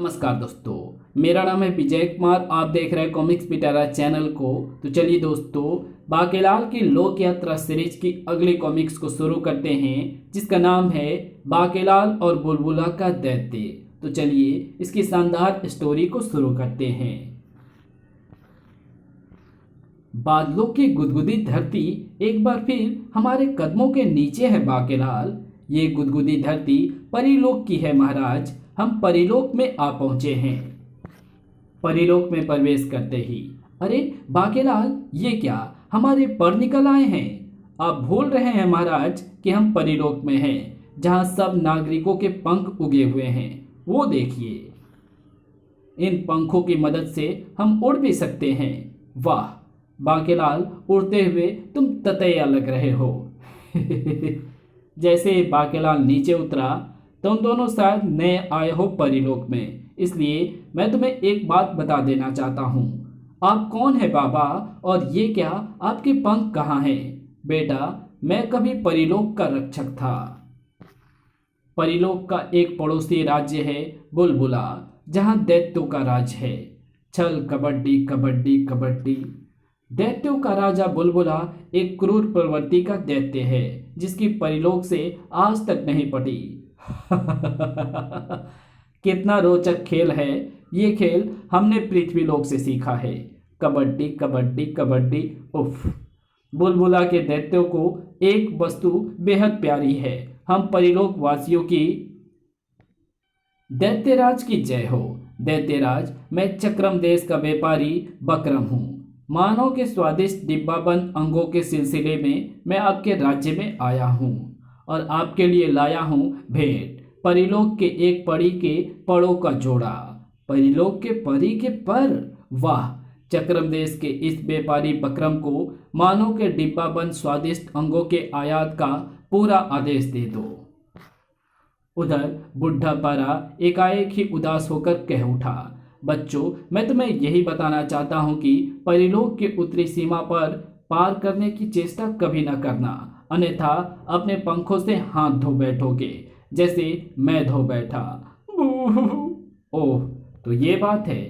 नमस्कार दोस्तों, मेरा नाम है विजय कुमार। आप देख रहे हैं कॉमिक्स पिटारा चैनल को। तो चलिए दोस्तों, बाकेलाल की लोक यात्रा सीरीज की अगली कॉमिक्स को शुरू करते हैं, जिसका नाम है बाकेलाल और बुलबुला का दैत्य। तो चलिए इसकी शानदार स्टोरी को शुरू करते हैं। बादलों की गुदगुदी धरती एक बार फिर हमारे कदमों के नीचे है बाकेलाल। ये गुदगुदी धरती परीलोक की है महाराज। हम परीलोक में आ पहुंचे हैं। परीलोक में प्रवेश करते ही, अरे बाकेलाल, ये क्या, हमारे पर निकल आए हैं। आप भूल रहे हैं महाराज कि हम परीलोक में हैं, जहां सब नागरिकों के पंख उगे हुए हैं। वो देखिए, इन पंखों की मदद से हम उड़ भी सकते हैं। वाह बाकेलाल, उड़ते हुए तुम ततैया लग रहे हो। जैसे बाकेलाल नीचे उतरा, तुम दोनों शायद नए आए हो परीलोक में, इसलिए मैं तुम्हें एक बात बता देना चाहता हूँ। आप कौन है बाबा, और ये क्या, आपके पंख कहाँ हैं? बेटा, मैं कभी परीलोक का रक्षक था। परीलोक का एक पड़ोसी राज्य है बुलबुला, जहाँ दैत्यों का राज है। छल कबड्डी कबड्डी कबड्डी। दैत्यों का राजा बुलबुला एक क्रूर प्रवृत्ति का दैत्य है, जिसकी परीलोक से आज तक नहीं पटी। कितना रोचक खेल है ये। खेल हमने पृथ्वीलोक से सीखा है। कबड्डी कबड्डी कबड्डी। उफ। बुलबुला के दैत्यों को एक वस्तु बेहद प्यारी है। हम परीलोक वासियों की दैत्यराज की जय हो। दैत्यराज, मैं चक्रम देश का व्यापारी बकरम हूँ। मानव के स्वादिष्ट डिब्बाबंद अंगों के सिलसिले में मैं आपके राज्य में आया हूँ, और आपके लिए लाया हूँ भेंट, परीलोक के एक परी के परों का जोड़ा। परीलोक के परी के पर? वाह। चक्रम देश के इस व्यापारी बकरम को मानव के डिब्बाबंद स्वादिष्ट अंगों के आयात का पूरा आदेश दे दो। उधर बुढ़ा पारा एकाएक ही उदास होकर कह उठा, बच्चों, मैं तुम्हें यही बताना चाहता हूँ कि परीलोक की उत्तरी सीमा पर पार करने की चेष्टा कभी न करना, अन्यथा अपने पंखों से हाथ धो बैठोगे, जैसे मैं धो बैठा। ओह, तो ये बात है।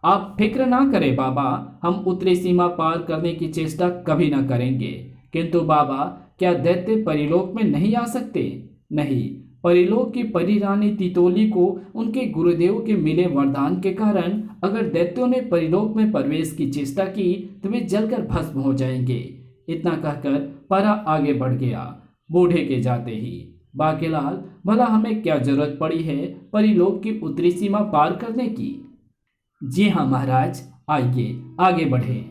आप फिक्र ना करें बाबा, हम उत्तरी सीमा पार करने की चेष्टा कभी ना करेंगे। किंतु बाबा, क्या दैत्य परीलोक में नहीं आ सकते? नहीं, परीलोक की परी रानी तितोली को उनके गुरुदेव के मिले वरदान के कारण अगर दैत्यों ने परीलोक में प्रवेश की चेष्टा की तो वे जलकर भस्म हो जाएंगे। इतना कहकर परा आगे बढ़ गया। बूढ़े के जाते ही, बाकेलाल, भला हमें क्या जरूरत पड़ी है परीलोक की उत्तरी सीमा पार करने की? जी हाँ महाराज, आइए आगे बढ़े।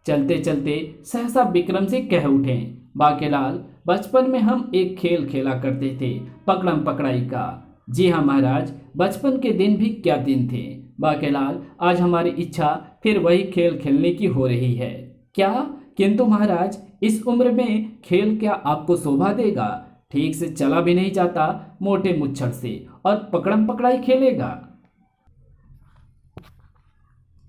चलते चलते सहसा विक्रम से कह उठे, बाकेलाल, बचपन में हम एक खेल खेला करते थे, पकड़म पकड़ाई का। जी हाँ महाराज, बचपन के दिन भी क्या दिन थे। बाकेलाल, आज हमारी इच्छा फिर वही खेल खेलने की हो रही है। क्या? किंतु महाराज, इस उम्र में खेल क्या आपको शोभा देगा? ठीक से चला भी नहीं जाता मोटे मुच्छर से, और पकड़म पकड़ाई खेलेगा?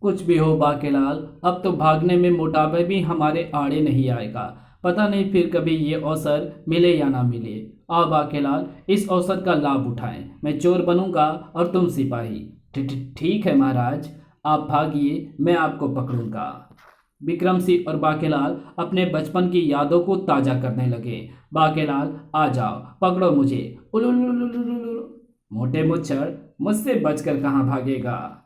कुछ भी हो बाकेलाल, अब तो भागने में मोटापा भी हमारे आड़े नहीं आएगा। पता नहीं फिर कभी ये अवसर मिले या ना मिले। आओ बाकेलाल, इस अवसर का लाभ उठाएं। मैं चोर बनूंगा और तुम सिपाही। ठीक है महाराज, आप भागिए, मैं आपको पकड़ूंगा। विक्रम सिंह और बाकेलाल अपने बचपन की यादों को ताजा करने लगे। बाकेलाल, आ जाओ, पकड़ो मुझे। उलुलुलुलुलुलु। मोटे मुच्छर, मुझसे बचकर कहाँ भागेगा।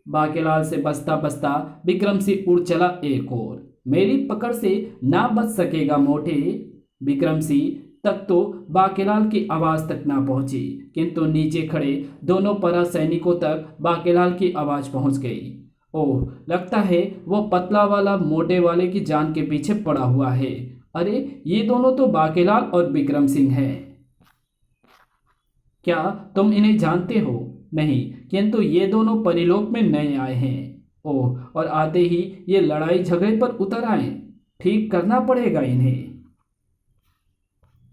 बाकेलाल से बचता बचता विक्रम सिंह उड़ चला एक ओर। मेरी पकड़ से ना बच सकेगा मोटे। विक्रम सिंह तक तो बाकेलाल की आवाज तक ना पहुंची, किंतु नीचे खड़े दोनों परा सैनिकों तक बाकेलाल की आवाज पहुंच गई। ओह, लगता है वो पतला वाला मोटे वाले की जान के पीछे पड़ा हुआ है। अरे, ये दोनों तो बाकेलाल और विक्रम सिंह हैं। क्या तुम इन्हें जानते हो? नहीं, किंतु ये दोनों परीलोक में नए आए हैं। ओह, और आते ही ये लड़ाई झगड़े पर उतर आए। ठीक करना पड़ेगा इन्हें।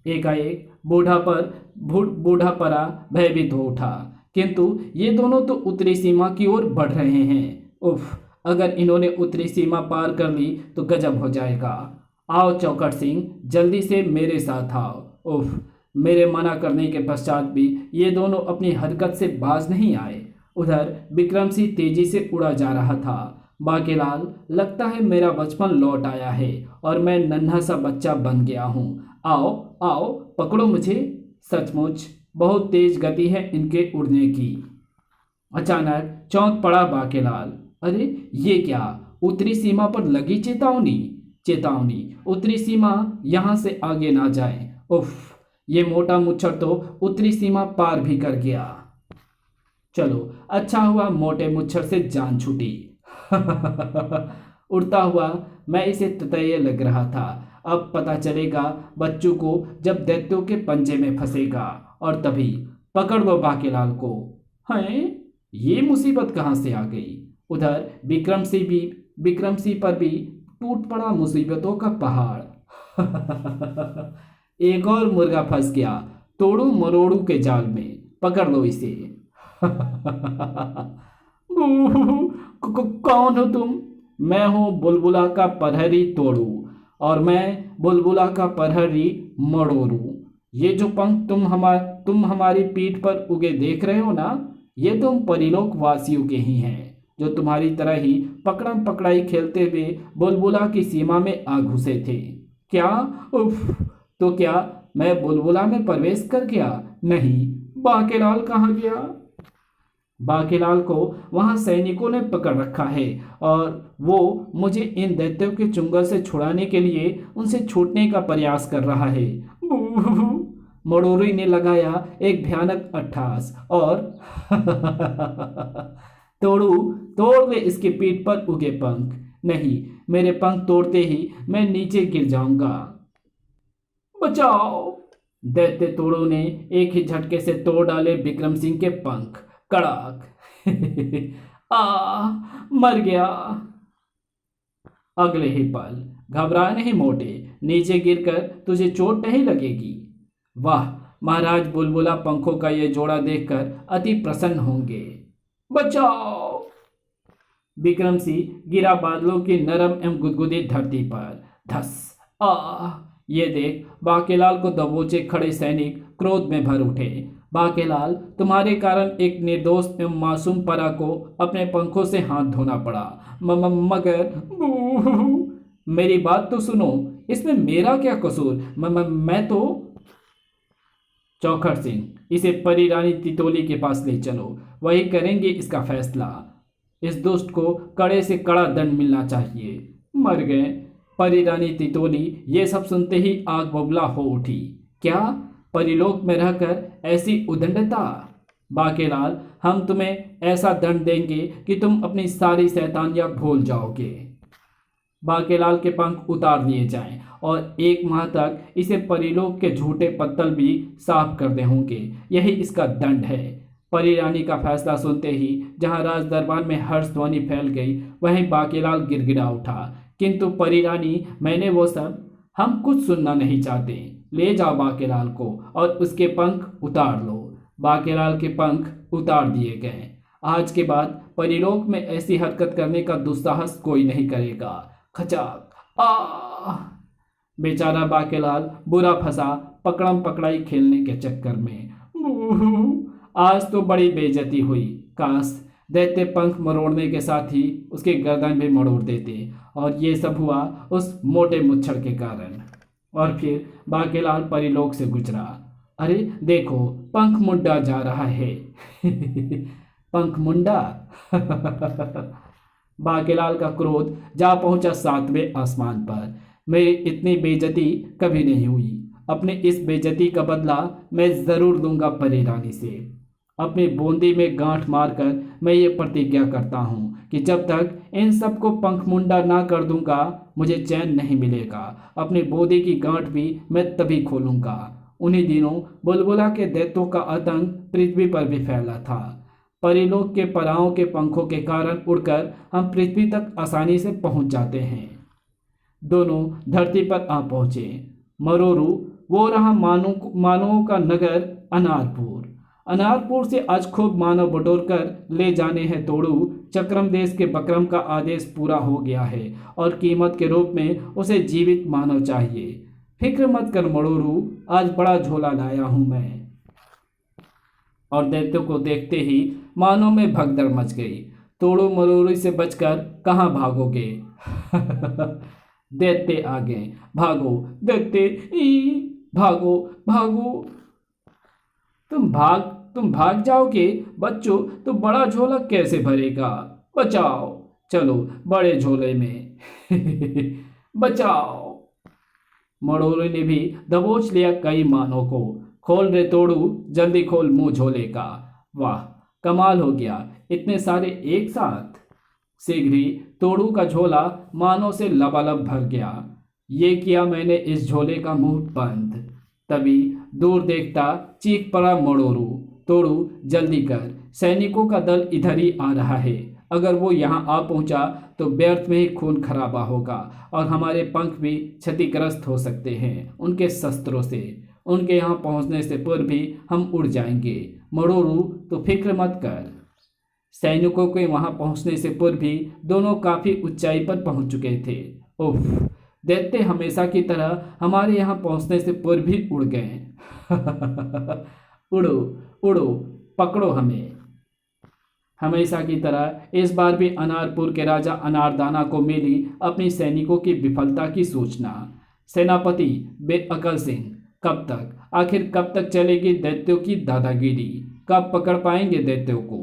एकाएक बूढ़ा परा भयभीत हो उठा, किंतु ये दोनों तो उत्तरी सीमा की ओर बढ़ रहे हैं। उफ, अगर इन्होंने उत्तरी सीमा पार कर ली तो गजब हो जाएगा। आओ चौकट सिंह, जल्दी से मेरे साथ आओ। उफ, मेरे मना करने के पश्चात भी ये दोनों अपनी हरकत से बाज नहीं आए। उधर विक्रम सिंह तेजी से उड़ा जा रहा था। बाकेलाल, लगता है मेरा बचपन लौट आया है और मैं नन्हा सा बच्चा बन गया हूँ। आओ आओ, पकड़ो मुझे। सचमुच बहुत तेज गति है इनके उड़ने की। अचानक चौंक पड़ा बाकेलाल। अरे ये क्या, उत्तरी सीमा पर लगी चेतावनी। चेतावनी, उत्तरी सीमा, यहां से आगे ना जाए। उफ, ये मोटा मुच्छर तो उत्तरी सीमा पार भी कर गया। चलो, अच्छा हुआ मोटे मुच्छर से जान छूटी। उड़ता हुआ मैं इसे ततैये लग रहा था। अब पता चलेगा बच्चों को जब दैत्यों के पंजे में फंसेगा, और तभी पकड़ लो बाकेलाल को। हैं, ये मुसीबत कहाँ से आ गई। उधर विक्रम सिंह पर भी टूट पड़ा मुसीबतों का पहाड़। एक और मुर्गा फंस गया तोड़ू मरोड़ू के जाल में, पकड़ लो इसे। कौन हो तुम? मैं हूं बुलबुला का प्रहरी तोड़ू, और मैं बुलबुला का प्रहरी मरोड़ू। ये जो पंख तुम हमारी पीठ पर उगे देख रहे हो ना, ये तुम परिलोक वासियों के ही हैं, जो तुम्हारी तरह ही पकड़म पकड़ाई खेलते हुए बुलबुला की सीमा में आ घुसे थे। क्या? उफ, तो क्या मैं बुलबुला में प्रवेश कर गया? नहीं। बाकेलाल कहाँ गया? बाकेलाल को वहां सैनिकों ने पकड़ रखा है, और वो मुझे इन दैत्यों के चुंगल से छुड़ाने के लिए उनसे छूटने का प्रयास कर रहा है। मडोरी ने लगाया एक भयानक अट्ठास, और तोड़ू, तोड़ ले इसके पीठ पर उगे पंख। नहीं, मेरे पंख तोड़ते ही मैं नीचे गिर जाऊंगा। बचाओ! दैत्य तोड़ू ने एक ही झटके से तोड़ डाले विक्रम सिंह के पंख। कड़ाक! मर गया। अगले ही पल, घबरा नहीं मोटे, नीचे गिरकर तुझे चोट नहीं लगेगी। वाह, महाराज बुलबुला पंखों का ये जोड़ा देखकर अति प्रसन्न होंगे। बचाओ! विक्रम सिंह गिरा बादलों की नरम एवं गुदगुदी धरती पर। धस! ये देख बाकेलाल को दबोचे खड़े सैनिक क्रोध में भर उठे। बाकेलाल, तुम्हारे कारण एक निर्दोष एवं मासूम परा को अपने पंखों से हाथ धोना पड़ा। मगर मेरी बात तो सुनो, इसमें मेरा क्या कसूर? मैं तो। चौखट सिंह, इसे परी रानी तितोली के पास ले चलो, वही करेंगे इसका फैसला। इस दुष्ट को कड़े से कड़ा दंड मिलना चाहिए। मर गए। परी रानी तितोली ये सब सुनते ही आग बबूला हो उठी। क्या परिलोक में रहकर ऐसी उदंडता? बाकेलाल, हम तुम्हें ऐसा दंड देंगे कि तुम अपनी सारी शैतानियां भूल जाओगे। बाकेलाल के पंख उतार लिए जाएं और 1 माह तक इसे परिलोक के झूठे पत्तल भी साफ करने होंगे। यही इसका दंड है। परी रानी का फैसला सुनते ही जहां राज दरबार में हर्ष ध्वनि फैल गई, वहीं बाकेलाल गिड़गिड़ा उठा। किंतु परी रानी, मैंने वो सब, हम कुछ सुनना नहीं चाहते। ले जाओ बाकेलाल को और उसके पंख उतार लो। बाकेलाल के पंख उतार दिए गए। आज के बाद परिलोक में ऐसी हरकत करने का दुस्साहस कोई नहीं करेगा। खचाक! बेचारा बाकेलाल बुरा फंसा पकड़म पकड़ाई खेलने के चक्कर में। आज तो बड़ी बेइज्जती हुई। काश दैत्य पंख मरोड़ने के साथ ही उसके गर्दन भी मरोड़ देते, और ये सब हुआ उस मोटे मुच्छर के कारण। और फिर बाकेलाल परिलोक से गुजरा। अरे देखो, पंख मुंडा जा रहा है। पंख मुंडा! बाकेलाल का क्रोध जा पहुंचा 7वें आसमान पर। मेरी इतनी बेइज्जती कभी नहीं हुई। अपनी इस बेइज्जती का बदला मैं जरूर लूंगा परी रानी से। अपनी बूंदी में गांठ मारकर मैं ये प्रतिज्ञा करता हूँ कि जब तक इन सबको पंख मुंडा ना कर दूंगा, मुझे चैन नहीं मिलेगा। अपनी बूंदी की गांठ भी मैं तभी खोलूंगा। उन्हीं दिनों बुलबुला के दैत्यों का आतंक पृथ्वी पर भी फैला था। परिलोक के पराओं के पंखों के कारण उड़कर हम पृथ्वी तक आसानी से पहुंच जाते हैं। दोनों धरती पर आ पहुंचे। मरोरू, वो रहा मानवों का नगर अनारपुर। अनारपुर से आज खूब मानव बटोर कर ले जाने हैं तोड़ू। चक्रम देश के बकरम का आदेश पूरा हो गया है, और कीमत के रूप में उसे जीवित मानव चाहिए। फिक्र मत कर मड़ोरू, आज बड़ा झोला लाया हूं मैं। और दैत्य को देखते ही मानो में भगदड़ मच गई। तोड़ू मरोड़ी से बचकर कहाँ भागोगे? दैत्य आ गए। भागो दैत्य, भागो भागो। तुम भाग जाओगे बच्चों, तो बड़ा झोला कैसे भरेगा? बचाओ, चलो बड़े झोले में। बचाओ। मड़ोले ने भी दबोच लिया कई मानों को। खोल रे तोड़ू, जल्दी खोल मुंह झोले का। वाह, कमाल हो गया, इतने सारे एक साथ। शीघ्र ही तोड़ू का झोला मानों से लबालब भर गया। ये किया मैंने इस झोले का मुंह बंद। तभी दूर देखता चीख पड़ा मड़ोरू, तोड़ू जल्दी कर, सैनिकों का दल इधर ही आ रहा है। अगर वो यहाँ आ पहुंचा तो व्यर्थ में ही खून खराबा होगा और हमारे पंख भी क्षतिग्रस्त हो सकते हैं उनके शस्त्रों से। उनके यहाँ पहुंचने से पूर्व भी हम उड़ जाएंगे। मड़ोरू तो फिक्र मत कर। सैनिकों के वहां पहुंचने से पूर्व भी दोनों काफी ऊंचाई पर पहुंच चुके थे। उफ, दैत्य हमेशा की तरह हमारे यहाँ पहुंचने से पूर्व भी उड़ गए। उड़ो उड़ो, पकड़ो हमें। हमेशा की तरह इस बार भी अनारपुर के राजा अनारदाना को मिली अपनी सैनिकों की विफलता की सूचना। सेनापति बेअकल सिंह, कब तक, आखिर कब तक चलेगी दैत्यों की दादागिरी? कब पकड़ पाएंगे दैत्यों को?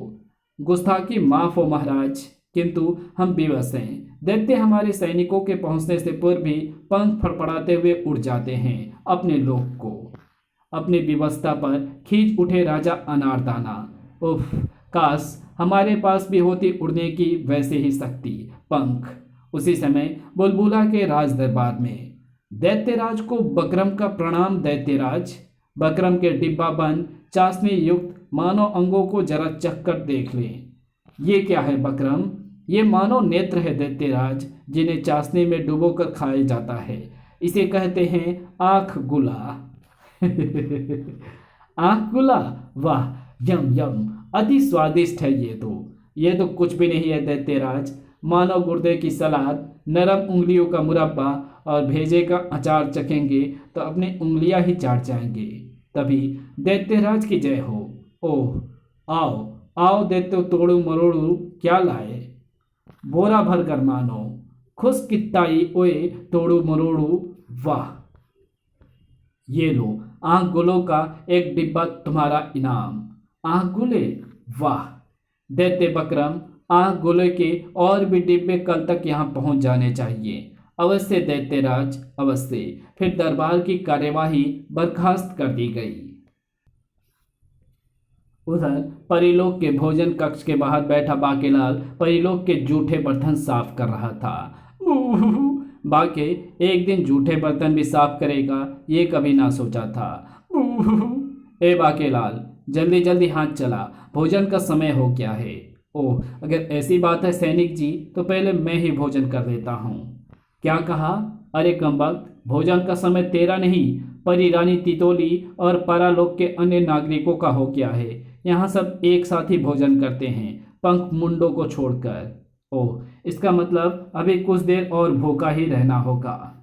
गुस्ताखी माफ हो महाराज, किंतु हम विवश हैं। दैत्य हमारे सैनिकों के पहुंचने से पूर्व भी पंख फड़फड़ाते हुए उड़ जाते हैं अपने लोक को। अपनी विवशता पर खींच उठे राजा अनारदाना। उफ, काश हमारे पास भी होती उड़ने की वैसे ही शक्ति, पंख। उसी समय बुलबुला के राज दरबार में दैत्यराज को बकरम का प्रणाम। दैत्यराज, बकरम के डिब्बा बंद चाशनी युक्त मानव अंगों को जरा चख कर देख लें। ये क्या है बकरम? ये मानव नेत्र है दैत्यराज, जिन्हें चाशनी में डुबोकर खाया जाता है। इसे कहते हैं आंख गुला। आंख गुला, वाह, यम यम, अति स्वादिष्ट है ये तो कुछ भी नहीं है दैत्यराज। मानव गुर्दे की सलाद, नरम उंगलियों का मुरब्बा और भेजे का अचार चखेंगे तो अपनी उंगलियां ही चाट जाएंगे। तभी दैत्यराज की जय हो। ओह, आओ आओ दैत्यो, तोड़ू मरोड़ू क्या लाए? बोरा भर कर मानो, खुश कित्ताई ओए तोड़ू मरोड़ू, वाह। ये लो आंख गुलों का एक डिब्बा तुम्हारा इनाम। आंख गुले, वाह। दैत्य बकरम, आंख गुले के और भी डिब्बे कल तक यहाँ पहुंच जाने चाहिए। अवश्य दैत्यराज, अवश्य। फिर दरबार की कार्यवाही बर्खास्त कर दी गई। उधर परिलोक के भोजन कक्ष के बाहर बैठा बाकेलाल परिलोक के जूठे बर्तन साफ कर रहा था। बाके एक दिन जूठे बर्तन भी साफ करेगा, ये कभी ना सोचा था। ए बाकेलाल, जल्दी जल्दी हाथ चला, भोजन का समय हो गया है। ओह, अगर ऐसी बात है सैनिक जी, तो पहले मैं ही भोजन कर लेता हूँ। क्या कहा? अरे कमबख्त, भोजन का समय तेरा नहीं, परी रानी तितोली और परालोक के अन्य नागरिकों का हो गया है। यहाँ सब एक साथ ही भोजन करते हैं, पंख मुंडों को छोड़कर। ओह, इसका मतलब अभी कुछ देर और भूखा ही रहना होगा।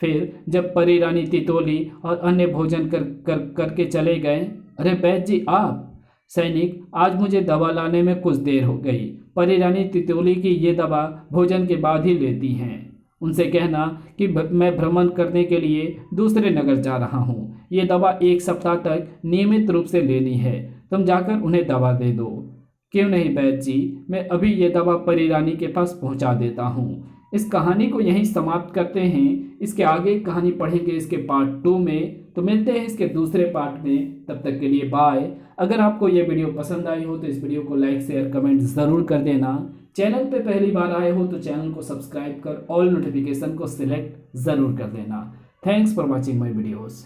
फिर जब परी रानी तितोली और अन्य भोजन करके चले गए। अरे बैद जी आप? सैनिक, आज मुझे दवा लाने में कुछ देर हो गई। परी रानी तितोली की ये दवा भोजन के बाद ही लेती हैं। उनसे कहना कि मैं भ्रमण करने के लिए दूसरे नगर जा रहा हूँ। ये दवा 1 सप्ताह तक नियमित रूप से लेनी है। तुम जाकर उन्हें दवा दे दो। क्यों नहीं बैद जी, मैं अभी ये दवा परी रानी के पास पहुँचा देता हूँ। इस कहानी को यहीं समाप्त करते हैं। इसके आगे कहानी पढ़ेंगे इसके पार्ट 2 में। तो मिलते हैं इसके दूसरे पार्ट में। तब तक के लिए बाय। अगर आपको ये वीडियो पसंद आई हो तो इस वीडियो को लाइक शेयर कमेंट ज़रूर कर देना। चैनल पे पहली बार आए हो तो चैनल को सब्सक्राइब कर ऑल नोटिफिकेशन को सिलेक्ट ज़रूर कर देना। Thanks for watching my videos.